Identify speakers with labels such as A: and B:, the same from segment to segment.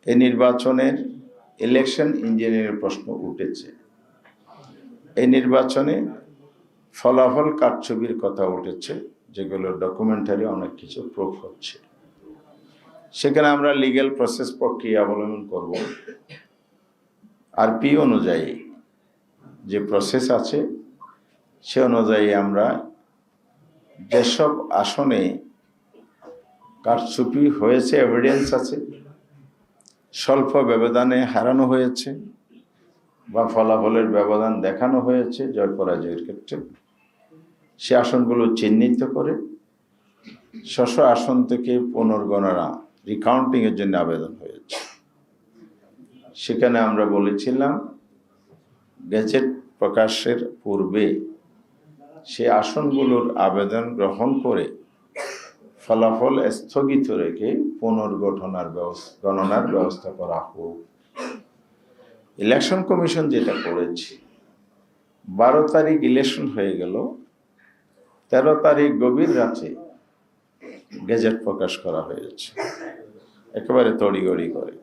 A: এই নির্বাচনের election engineering প্রশ্ন উঠেছে। এই নির্বাচনে ফলাফল কারচুপির কথা উঠেছে, যেগুলো ডকুমেন্টারি অনেক কিছু প্রুফ হচ্ছে। সেখানে আমরা লিগ্যাল প্রসেস প্রক্রিয়া অবলম্বন করব। আরপি অনুযায়ী যে প্রসেস আছে সে অনুযায়ী আমরা যেসব আসনে কারচুপি হয়েছে, এভিডেন্স আছে, স্বল্প ব্যবধানে হারানো হয়েছে বা ফলাফলের ব্যবধান দেখানো হয়েছে জয় পরাজয়ের ক্ষেত্রে, সে আসনগুলো চিহ্নিত করে স্ব আসন থেকে পুনর্গণনা রিকাউন্টিংয়ের জন্য আবেদন হয়েছে। সেখানে আমরা বলেছিলাম গেজেট প্রকাশের পূর্বে সে আসনগুলোর আবেদন গ্রহণ করে ফলাফল স্থগিত রেখে গণনার ব্যবস্থা করা হোক। ইলেকশন কমিশন যেটা করেছে, 12 তারিখ ইলেকশন হয়ে গেল, 13 তারিখ গভীর রাতে গেজেট প্রকাশ করা হয়েছে একেবারে তড়িঘড়ি করে,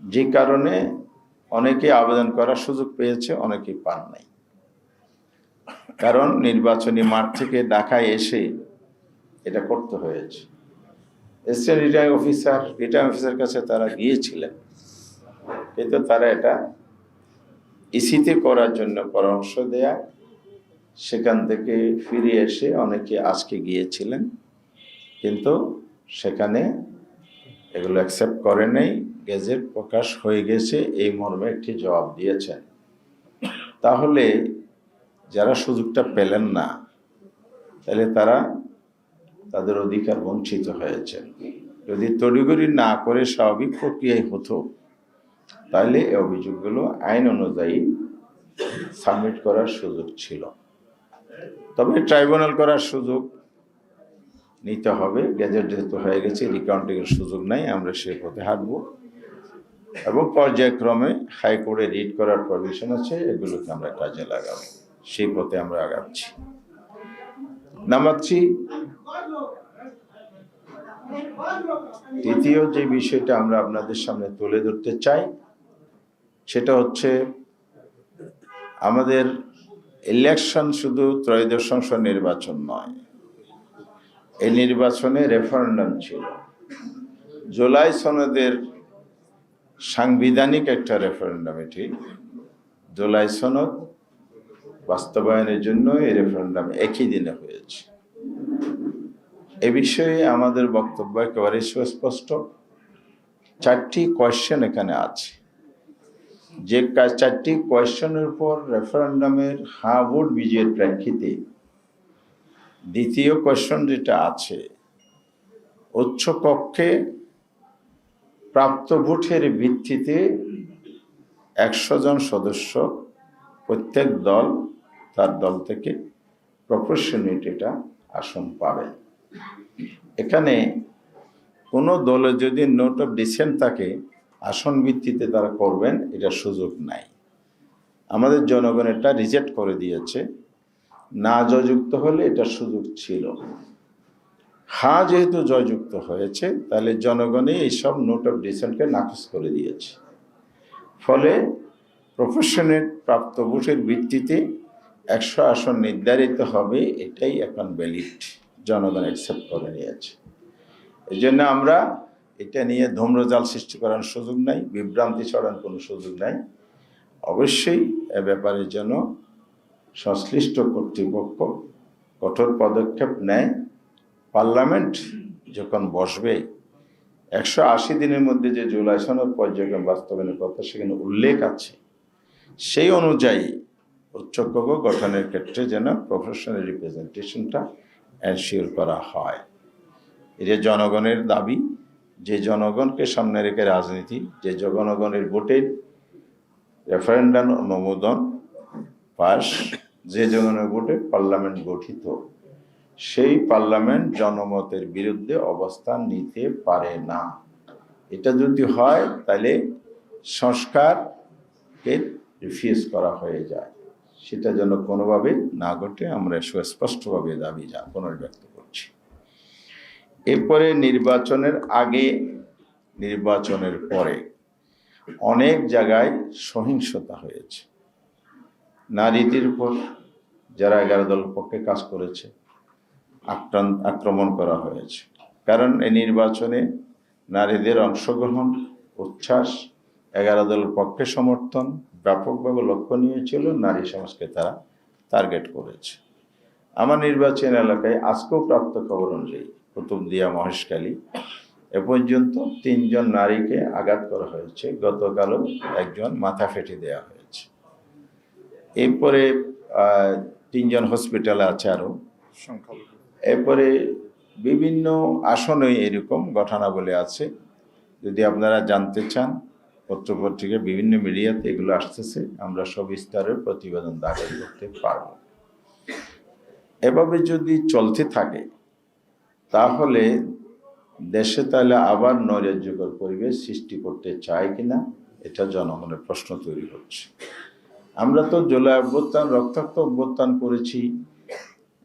A: যে কারণে অনেকে আবেদন করার সুযোগ পেয়েছে, অনেকে পান নাই। কারণ নির্বাচনী মাঠ থেকে ঢাকায় এসে এটা করতে হয়েছে। অ্যাসিস্ট্যান্ট রিটার্নিং অফিসার কাছে তারা গিয়েছিলেন, কিন্তু তারা এটা ইসিতে করার জন্য পরামর্শ দেয়া, সেখান থেকে ফিরে এসে অনেকে আজকে গিয়েছিলেন, কিন্তু সেখানে এগুলো অ্যাকসেপ্ট করে নেই। গেজেট প্রকাশ হয়ে গেছে এই মর্মে একটি জবাব দিয়েছেন। তাহলে যারা সুযোগটা পেলেন না, তাহলে তারা তাদের অধিকার বঞ্চিত হয়েছেন। যদি তড়িঘড়ি না করে স্বাভাবিক প্রক্রিয়ায় হতো, তাহলে এই অভিযোগগুলো আইন অনুযায়ী সাবমিট করার সুযোগ ছিল। তবে ট্রাইব্যুনাল করার সুযোগ নিতে হবে। গেজেট যেহেতু হয়ে গেছে, রিকাউন্টিংয়ের সুযোগ নাই, আমরা সে পথে হাঁটব এবং পর্যায়ক্রমে হাইকোর্টে রিট করার প্রভিশন আছে, এগুলোকে আমরা কাজে লাগাবো। সেই পথে আমরা আগাচ্ছি। নাম্বার 3, তৃতীয় যে বিষয়টা আমরা আপনাদের সামনে তুলে ধরতে চাই, সেটা হচ্ছে আমাদের ইলেকশন শুধু ত্রয়োদশ সংসদ নির্বাচন নয়, এই নির্বাচনে রেফারেন্ডাম ছিল। জুলাই সনদের সাংবিধানিক একটা রেফারেন্ডাম, এটি জুলাই সনদ বাস্তবায়নের জন্য এই রেফারেন্ডাম একই দিনে হয়েছে। এ বিষয়ে আমাদের বক্তব্য একেবারে সুস্পষ্ট। 4টি কোয়েশ্চেন এখানে আছে, যে 4টি কোয়েশ্চেনের উপর রেফারেন্ডামের হ্যাঁ ভোট বিজয়ের প্রেক্ষিতে দ্বিতীয় কোয়েশ্চেন যেটা আছে, উচ্চ কক্ষে প্রাপ্ত ভোটের ভিত্তিতে 100 জন সদস্য প্রত্যেক দল তার দল থেকে প্রপোর্শনেট আসন পাবে। এখানে কোনো দলে যদি নোট অফ ডিসেন্ট থাকে, আসন ভিত্তিতে তারা করবেন, এটা সুযোগ নাই। আমাদের জনগণ এটা রিজেক্ট করে দিয়েছে। না জয়যুক্ত হলে এটা সুযোগ ছিল। হ্যাঁ যেহেতু জয়যুক্ত হয়েছে, তাহলে জনগণই এইসব নোট অফ ডিসেন্টকে নাকচ করে দিয়েছে। ফলে প্রপোর্শনেট প্রাপ্ত ভোটের ভিত্তিতে 100 আসন নির্ধারিত হবে, এটাই এখন ভ্যালিড, জনগণ অ্যাকসেপ্ট করে নিয়েছে। এই জন্য আমরা এটা নিয়ে ধূম্রজাল সৃষ্টি করার সুযোগ নাই, বিভ্রান্তি ছড়ানোর কোনো সুযোগ নাই। অবশ্যই এ ব্যাপারে যেন সংশ্লিষ্ট কর্তৃপক্ষ কঠোর পদক্ষেপ নেয়। পার্লামেন্ট যখন বসবে, 180 দিনের মধ্যে যে জুলাই সনদ পর্যায়ক্রমে বাস্তবায়নের কথা সেখানে উল্লেখ আছে, সেই অনুযায়ী উচ্চকক্ষ গঠনের ক্ষেত্রে যেন প্রফেশনাল রিপ্রেজেন্টেশনটা এনশিওর করা হয়। এটা জনগণের দাবি। যে জনগণকে সামনে রেখে রাজনীতি, যে জনগণের ভোটের রেফারেন্ডাম অনুমোদন পাস, যে জনগণের ভোটে পার্লামেন্ট গঠিত, সেই পার্লামেন্ট জনমতের বিরুদ্ধে অবস্থান নিতে পারে না। এটা যদি হয়, তাহলে সংস্কারকে রিফিউজ করা হয়ে যায়। সেটা যেন কোনোভাবে না ঘটে, আমরা সুস্পষ্টভাবে দাবি পুনর্ব্যক্ত করছি। এরপরে নির্বাচনের আগে নির্বাচনের পরে অনেক জায়গায় সহিংসতা হয়েছে। নারীদের উপর যারা 11 দল পক্ষে কাজ করেছে আক্রমণ করা হয়েছে। কারণ এই নির্বাচনে নারীদের অংশগ্রহণ, উচ্ছ্বাস, 11 দলের পক্ষে সমর্থন ব্যাপকভাবে লক্ষণীয় ছিল। নারী সমাজকে তারা টার্গেট করেছে। আমার নির্বাচন এলাকায় আজকেও প্রাপ্ত খবর অনুযায়ী কুতুবদিয়া, মহেশখালী এ পর্যন্ত 3 জন নারীকে আঘাত করা হয়েছে। গতকালও একজন মাথা ফেটে দেওয়া হয়েছে। এরপরে 3 জন হসপিটালে আছে আরও। এরপরে বিভিন্ন আসনে এরকম ঘটনাবলী আছে। যদি আপনারা জানতে চান, পত্রপত্রিকা বিভিন্ন মিডিয়াতে এগুলো আসতেছে, আমরা সবিস্তারের প্রতিবেদন দাখিল করতে পারব। এভাবে যদি চলতে থাকে তাহলে দেশে তাহলে আবার নৈরাজ্যকর পরিবেশ সৃষ্টি করতে চায় কিনা, এটা জনগণের প্রশ্ন তৈরি হচ্ছে। আমরা তো জুলাই অভ্যুত্থান, রক্তাক্ত অভ্যুত্থান করেছি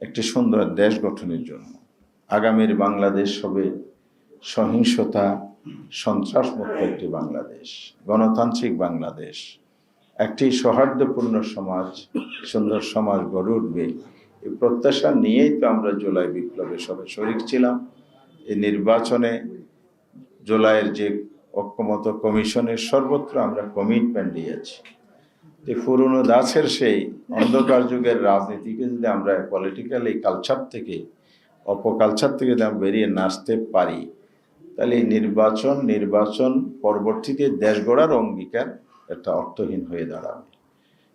A: একটি সুন্দর দেশ গঠনের জন্য। আগামীর বাংলাদেশ হবে সহিংসতা, সন্ত্রাসমুক্ত একটি বাংলাদেশ, গণতান্ত্রিক বাংলাদেশ, একটি সৌহার্দ্যপূর্ণ সমাজ, সুন্দর সমাজ গড়ে উঠবে। এই প্রত্যাশা নিয়েই তো আমরা জুলাই বিপ্লবে সবাই শরিক ছিলাম। এই নির্বাচনে জুলাইয়ের যে ঐক্যমত কমিশনের সর্বত্র আমরা কমিটমেন্ট দিয়েছি। পুরনো দাসের সেই অন্ধকার যুগের রাজনীতিকে যদি আমরা পলিটিক্যাল এই কালচার থেকে, অপকালচার থেকে যদি আমরা বেরিয়ে না আসতে পারি, তাহলে এই নির্বাচন পরবর্তীতে দেশ গড়ার অঙ্গীকার একটা অর্থহীন হয়ে দাঁড়াবে।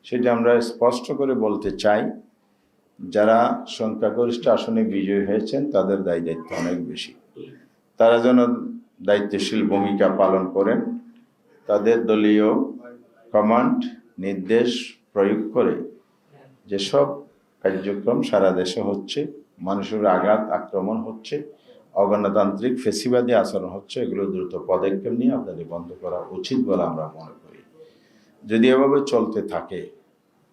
A: সেটা আমরা স্পষ্ট করে বলতে চাই। যারা সংখ্যাগরিষ্ঠ আসনে বিজয়ী হয়েছেন তাদের দায়িত্ব অনেক বেশি। তারা যেন দায়িত্বশীল ভূমিকা পালন করেন, তাদের দলীয় কমান্ড নির্দেশ প্রয়োগ করে যেসব কার্যক্রম সারা দেশে হচ্ছে, মানুষের আক্রমণ হচ্ছে, অগণতান্ত্রিক ফেসিবাদী আচরণ হচ্ছে, এগুলো দ্রুত পদক্ষেপ নিয়ে আপনাদের বন্ধ করা উচিত বলে আমরা মনে করি। যদি এভাবে চলতে থাকে,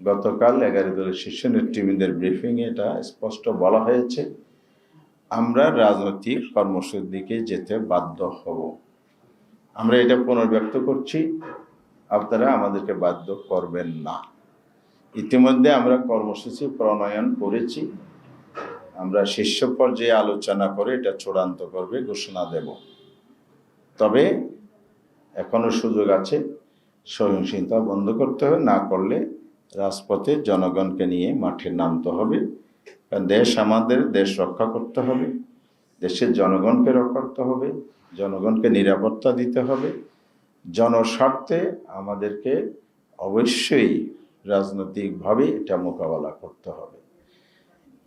A: গতকাল 11 দলের শীর্ষ নেতৃবৃন্দের ব্রিফিংয়ে এটা স্পষ্ট বলা হয়েছে, আমরা রাজনৈতিক কর্মসূচির দিকে যেতে বাধ্য হব। আমরা এটা পুনর্ব্যক্ত করছি, আপনারা আমাদেরকে বাধ্য করবেন না। ইতিমধ্যে আমরা কর্মসূচি প্রণয়ন করেছি। আমরা শীর্ষ পর্যায়ে আলোচনা করে এটা চূড়ান্ত করবে ঘোষণা দেব। তবে এখনো সুযোগ আছে, সহিংসতা বন্ধ করতে হবে। না করলে রাজপথে জনগণকে নিয়ে মাঠে নামতে হবে। কারণ দেশ আমাদের, দেশ রক্ষা করতে হবে, দেশের জনগণকে রক্ষা করতে হবে, জনগণকে নিরাপত্তা দিতে হবে। জনস্বার্থে আমাদেরকে অবশ্যই রাজনৈতিকভাবে এটা মোকাবেলা করতে হবে।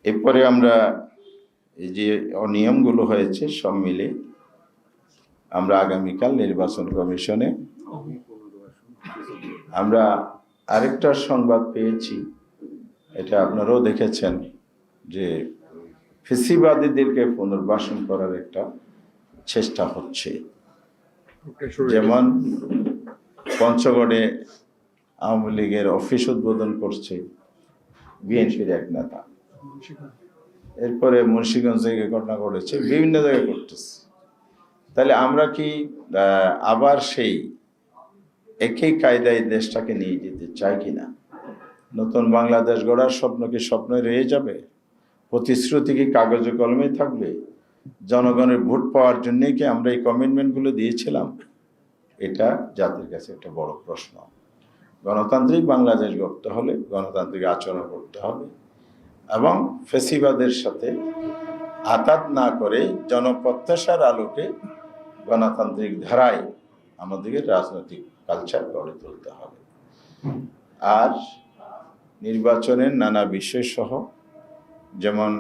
A: এরপরে আমরা এই যে অনিয়মগুলো হয়েছে সব মিলে আমরা আগামীকাল নির্বাচন কমিশনে আমরা আরেকটা সংবাদ পেয়েছি, এটা আপনারাও দেখেছেন, যে ফেসিবাদীদেরকে পুনর্বাসন করার একটা চেষ্টা হচ্ছে। যেমন পঞ্চগড়ে আওয়ামী লীগের অফিস উদ্বোধন করছে বিএনপির এক নেতা, এরপরে মুন্সিগঞ্জে ঘটনা ঘটেছে, বিভিন্ন জায়গায় ঘটতেছে। তাহলে আমরা কি আবার সেই একই কায়দায় দেশটাকে নিয়ে যেতে চাই কিনা? নতুন বাংলাদেশ গড়ার স্বপ্ন কি স্বপ্নে রয়ে যাবে? প্রতিশ্রুতি কি কাগজে কলমে থাকবে? জনগণের ভোট পাওয়ার জন্যই কি আমরা এই কমিটমেন্টগুলো দিয়েছিলাম? এটা জাতির কাছে একটা বড় প্রশ্ন। গণতান্ত্রিক বাংলাদেশ গড়তে হলে গণতান্ত্রিক আচরণ করতে হবে এবং ফেসিবাদের সাথে আঘাত না করে জনপ্রত্যাশার আলোকে গণতান্ত্রিক ধারায় আমাদেরকে রাজনৈতিক কালচার গড়ে তুলতে হবে। আর নির্বাচনের নানা বিষয় সহ, যেমন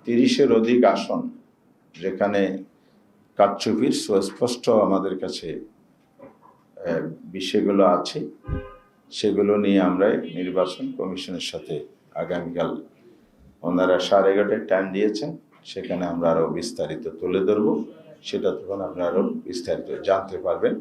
A: 30-এর অধিক আসন যেখানে কারচুপির সুস্পষ্ট আমাদের কাছে বিষয়গুলো আছে, সেগুলো নিয়ে আমরা নির্বাচন কমিশনের সাথে আগামীকাল ওনারা 11:30 টাইম দিয়েছেন, সেখানে আমরা আরো বিস্তারিত তুলে ধরবো। সেটা তখন আপনারা আরো বিস্তারিত জানতে পারবেন।